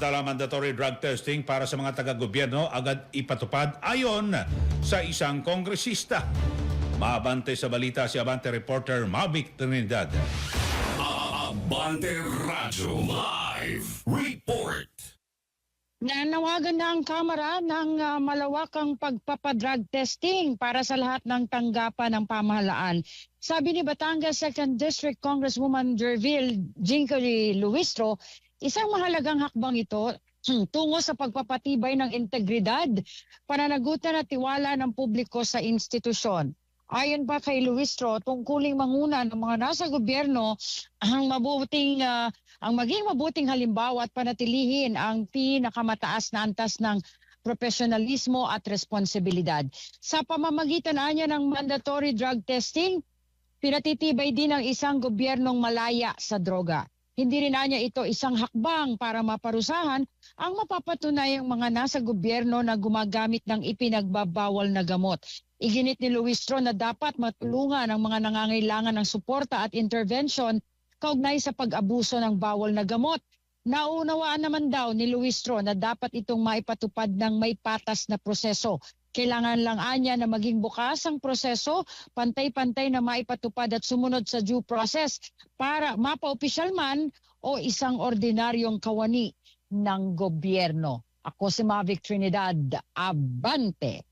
Samantala, mandatory drug testing para sa mga taga-gobyerno agad ipatupad ayon sa isang kongresista. Maabante sa balita si Abante reporter Mavic Trinidad. Abante Radyo Live Report. Nanawagan na ang Kamara ng malawakang pagpapadrug testing para sa lahat ng tanggapan ng pamahalaan. Sabi ni Batangas 2nd District Congresswoman Jerville Jincory Luistro, isang mahalagang hakbang ito tungo sa pagpapatibay ng integridad, pananagutan at tiwala ng publiko sa institusyon. Ayon pa kay Luistro, tungkuling manguna ng mga nasa gobyerno ang maging mabuting halimbawa at panatilihin ang pinakamataas na antas ng profesionalismo at responsibilidad. Sa pamamagitan niya ng mandatory drug testing, pinatitibay din ang isang gobyernong malaya sa droga. Hindi rin niya ito isang hakbang para maparusahan ang mapapatunayang mga nasa gobyerno na gumagamit ng ipinagbabawal na gamot. Iginit ni Luistro na dapat matulungan ang mga nangangailangan ng suporta at intervention kaugnay sa pag-abuso ng bawal na gamot. Naunawaan naman daw ni Luistro na dapat itong maipatupad ng may patas na proseso. Kailangan lang anya na maging bukas ang proseso, pantay-pantay na maipatupad at sumunod sa due process para mapa-opisyal man o isang ordinaryong kawani ng gobyerno. Ako si Mavic Trinidad, Abante.